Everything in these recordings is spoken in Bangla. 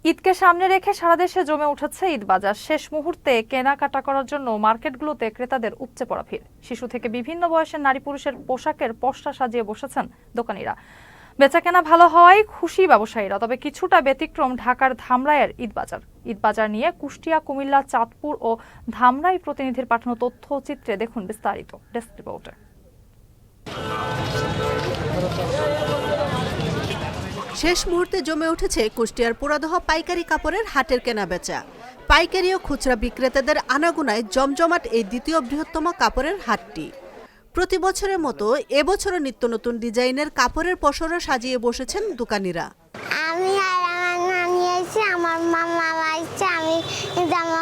ঈদকে সামনে রেখে সারা দেশে জমে উঠেছে ঈদ বাজার। শেষ মুহূর্তে কেনাকাটা করার জন্য মার্কেটগুলোতে ক্রেতাদের উপচে পড়া ভিড়। শিশু থেকে বিভিন্ন বয়সের নারী পুরুষের পোশাকের পসরা সাজিয়ে বসেছেন দোকানিরা। বেচাকেনা ভালো হওয়ায় খুশি ব্যবসায়ীরা। তবে কিছুটা ব্যতিক্রম ঢাকার ধামরাইয়ের ঈদ বাজার। ঈদ বাজার নিয়ে কুষ্টিয়া, কুমিল্লা, চাঁদপুর ও ধামরাই প্রতিনিধির পাঠানো তথ্য চিত্রে দেখুন বিস্তারিত ডেস্ক রিপোর্টে। শেষ মুহূর্তে জমে উঠেছে কুষ্টিয়ার পুরাদহ পাইকারি কাপড়ের হাটের কেনাবেচা। পাইকারি ও খুচরা বিক্রেতাদের আনাগোনায় জমজমাট এই দ্বিতীয় বৃহত্তম কাপড়ের হাটটি। প্রতি বছরের মতো এবছরও নিত্য নতুন ডিজাইনের কাপড়ের পসরা সাজিয়ে বসেছেন দোকানিরা। আমি আর আমার নানি আইছে, আমার মামা আইছে। আমি জামা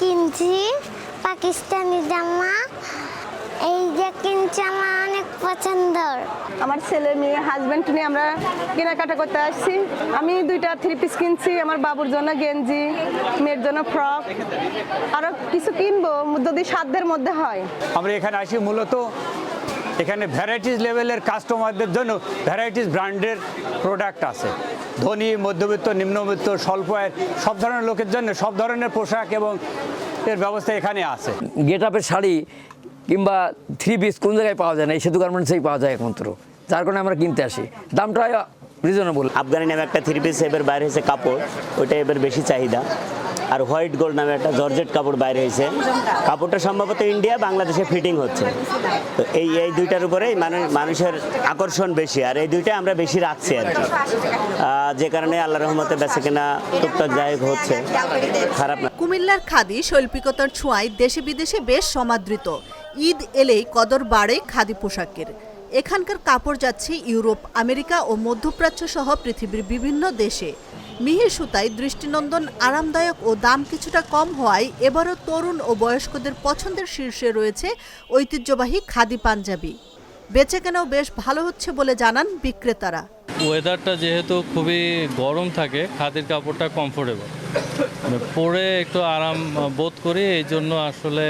কিনছি, পাকিস্তানি জামা। এই যে কিনছি আমার অনেক পছন্দের। আমার ছেলে মেয়ে হাজবেন্ড নিয়ে আমরা কেনাকাটা করতে আসছি। আমি 2টা 3 পিস কিনছি, আমার বাবুর জন্য গেঞ্জি, মেয়ের জন্য ফ্রক, আরো কিছু কিনবো যদি সাধ্যের মধ্যে হয়। আমরা এখানে আসি মূলত এখানে ভ্যারাইটিস লেভেলের কাস্টমারদের জন্য ভ্যারাইটিস ব্র্যান্ডের প্রোডাক্ট আছে। ধনী, মধ্যবিত্ত, নিম্নবিত্ত, স্বল্প আয়ের সব ধরনের লোকের জন্য সব ধরনের পোশাক এবং এর ব্যবস্থা এখানে আছে। গেট আপের শাড়ি কিংবা 3 পিস কোন জায়গায় পাওয়া যায় না, এই সেতু গার্মেন্টসেই পাওয়া যায় একমাত্র। যার কারণে আমরা কিনতে আসি। দামটা রিজনেবল। আফগানি নামে একটা 3 পিস এবার বাইরে হয়েছে কাপড়, ওইটা এবার বেশি চাহিদা। আর হোয়াইট গোল্ড নামে একটা জর্জেট কাপড় বাইরে হয়েছে, কাপড়টা সম্ভবত ইন্ডিয়া বাংলাদেশে ফিটিং হচ্ছে। তো এই দুইটার উপরেই মানুষের আকর্ষণ বেশি, আর এই দুইটা আমরা বেশি রাখছি আর কি, যে কারণে আল্লাহ রহমতে বেচাকেনা টুকটাক জায়গ হচ্ছে, খারাপ না। কুমিল্লার খাদি শৈল্পিকতার ছোঁয়ায় দেশে বিদেশে বেশ সমাদৃত। ঈদ এলেই কদর বাড়ে খাদি পোশাকের। এখানকার কাপড় যাচ্ছে ইউরোপ, আমেরিকা ও মধ্যপ্রাচ্য সহ পৃথিবীর বিভিন্ন দেশে। মিহি সুতায় দৃষ্টিনন্দন, আরামদায়ক ও দাম কিছুটা কম হওয়ায় এবারও তরুণ ও বয়স্কদের পছন্দের শীর্ষে রয়েছে ঐতিহ্যবাহী খাদি পাঞ্জাবি। বেচাকেনাও বেশ ভালো হচ্ছে বলে জানান বিক্রেতারা। ওয়েদারটা যেহেতু খুবই গরম থাকে, খাদির কাপড়টা কমফোর্টেবল, পরে একটু আরাম বোধ করি। এই জন্য আসলে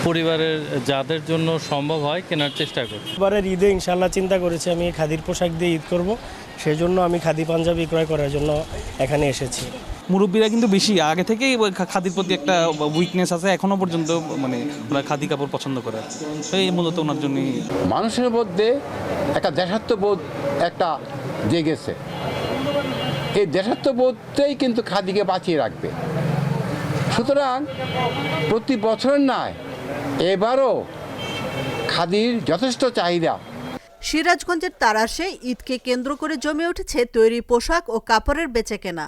পরিবারের যাদের জন্য সম্ভব হয় কেনার চেষ্টা করি। এবারের ঈদে ইনশাল্লাহ চিন্তা করেছি আমি খাদির পোশাক দিয়ে ঈদ করব, সেই জন্য আমি খাদি পাঞ্জাবি ক্রয় করার জন্য এখানে এসেছি। মুরব্বীরা কিন্তু বেশি আগে থেকেই খাদির প্রতি একটা উইকনেস আছে, এখনো পর্যন্ত মানে ওরা খাদি কাপড় পছন্দ করে। তো এই মূলত ওনার জন্যই মানুষের মধ্যে একটা দেশাত্মবোধ একটা জেগেছে। এই দেশাত্মবোধটাই কিন্তু খাদিকে বাঁচিয়ে রাখবে। সুতরাং প্রতি বছর নয়, এবারও খাদির যথেষ্ট চাহিদা। সিরাজগঞ্জের তারাশে ঈদকে কেন্দ্র করে জমে উঠেছে তৈরি পোশাক ও কাপড়ের বেচাকেনা।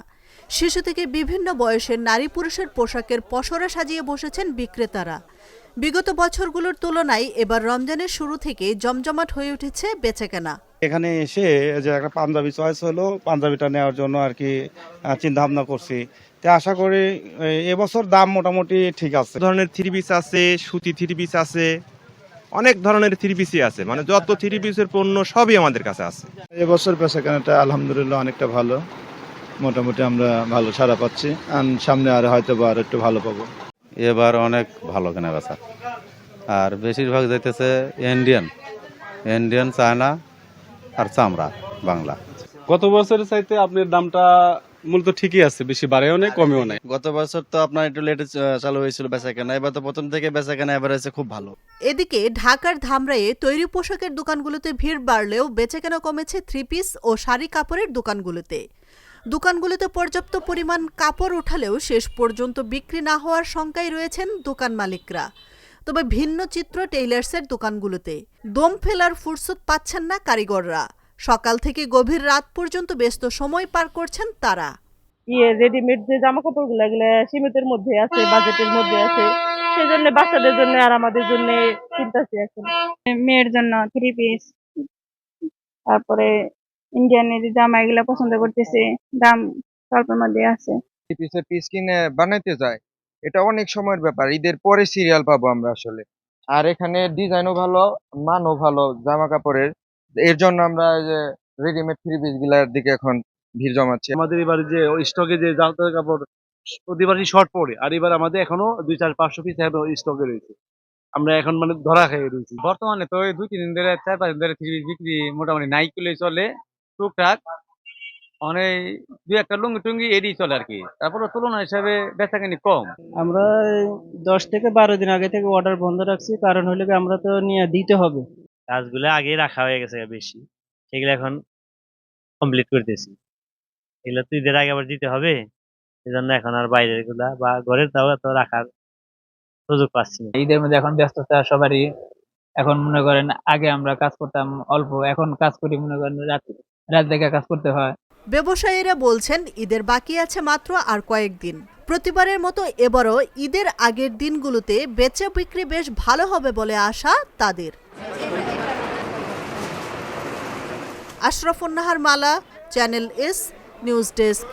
শিশু থেকে বিভিন্ন বয়সের নারী পুরুষের পোশাকের পসরা সাজিয়ে বসেছেন বিক্রেতারা। বিগত বছরগুলোর তুলনায় এবার রমজানের শুরু থেকে জমজমাট হয়ে উঠেছে বেচাকেনা। এখানে এসে যে একটা পাঞ্জাবি চয়েস হলো, পাঞ্জাবিটা নেওয়ার জন্য আর কি চিন্তা ভাবনা করছি। তো আশা করি এবছর দাম মোটামুটি ঠিক আছে। ধরনের 3 পিস আছে, সুতি 3 পিস আছে, অনেক ধরনের 3 পিসই আছে, মানে যত 3 পিসের পণ্য সবই আমাদের কাছে আছে। এবছর বেচাকেনাটা আলহামদুলিল্লাহ অনেকটা ভালো, মোটামুটি আমরা ভালো সাড়া পাচ্ছি। সামনে আর হয়তো আর একটু ভালো পাবো। এবার অনেক ভালো কেনা বেচা, আর বেশিরভাগ যাইতেছে ইন্ডিয়ান, চায়না আর চামড়া বাংলা। গত বছরের চাইতে আপনার দামটা মূলত ঠিকই আছে, বেশি বাড়েও নেই কমেও নেই। গত বছর তো আপনার একটু লেটে চালু হয়েছিল বেচাকেনা, এবার তো প্রথম থেকে বেচাকেনা এবার হয়েছে খুব ভালো। এদিকে ঢাকার ধামরাইয়ে তৈরি পোশাকের দোকানগুলোতে ভিড় বাড়লেও বেচাকেনা কমেছে 3 পিস ও শাড়ি কাপড়ের দোকানগুলোতে। দোকানগুলোতে পর্যাপ্ত পরিমাণ কাপড় উঠালেও শেষ পর্যন্ত বিক্রি না হওয়ার শঙ্কায় রয়েছেন দোকান মালিকরা। তবে ভিন্ন চিত্র টেইলার্সের দোকানগুলোতে। দম ফেলার ফুরসত পাচ্ছেন না কারিগররা। সকাল থেকে গভীর রাত পর্যন্ত ব্যস্ত সময় পার করছেন তারা। রেডিমেড যে জামা কাপড়গুলো এগুলো সীমিতের মধ্যে আছে, বাজেটের মধ্যে আছে, সেই জন্য বাচ্চাদের জন্য আর আমাদের জন্য কিনতেছি। এখন মেয়ের জন্য 3 পিস, তারপরে ইন্ডিয়ানের জামা এগুলা পছন্দ করতেছে, দাম স্বল্পের মধ্যে আছে। 3 পিসের পিস কিনে বানাইতে যায়, এটা অনেক সময়ের ব্যাপার। ঈদের পরে সিরিয়াল পাবো আমরা আসলে। আর এখানে ডিজাইনও ভালো, মানও ভালো জামা কাপড়ের, এর জন্য আমরা যে রেডিমেড 3 পিস গুলার দিকে এখন ভিড় জমাচ্ছি। আমাদের এবার যে স্টকে যে জামা কাপড় প্রতিবারই শর্ট পড়ে, আর এবার আমাদের এখনো 200-500 পিস স্টকে রয়েছে। আমরা এখন মানে ধরা খেয়ে রয়েছি। বর্তমানে তো 2-3 দিন ধরে 4-5 দিন ধরে 3 পিস বিক্রি মোটামুটি নাই করলে চলে, টুকটাক অনেক দুই একটা লুঙ্গি টুঙ্গি এড়িয়ে চলে আর কি, তারপরে তুলনা হিসাবে বেচাকেনি কম। আমরা 10 থেকে 12 দিন আগে থেকে অর্ডার বন্ধ রাখছি, কারণ হলো কি আমরা তো নিয়ে দিতে হবে। কাজগুলো আগে রাখা হয়ে গেছে বেশি, সেগুলো এখন কমপ্লিট করতেছি। এগুলো তো ঈদের আগে আবার দিতে হবে, এই জন্য এখন আর বাইরের গুলা বা ঘরের তাও এত রাখার সুযোগ পাচ্ছি না। ঈদের মধ্যে এখন ব্যস্ততা সবারই, এখন মনে করেন আগে আমরা কাজ করতাম অল্প, এখন কাজ করি মনে করেন রাত থেকে কাজ করতে হয়। ব্যবসায়ীরা বলছেন ঈদের বাকি আছে মাত্র আর কয়েকদিন। প্রতিবারের মতো এবারও ঈদের আগের দিনগুলোতে বেচা বিক্রি বেশ ভালো হবে বলে আশা তাদের। আশরাফুন নাহার মালা, চ্যানেল এস নিউজ ডেস্ক।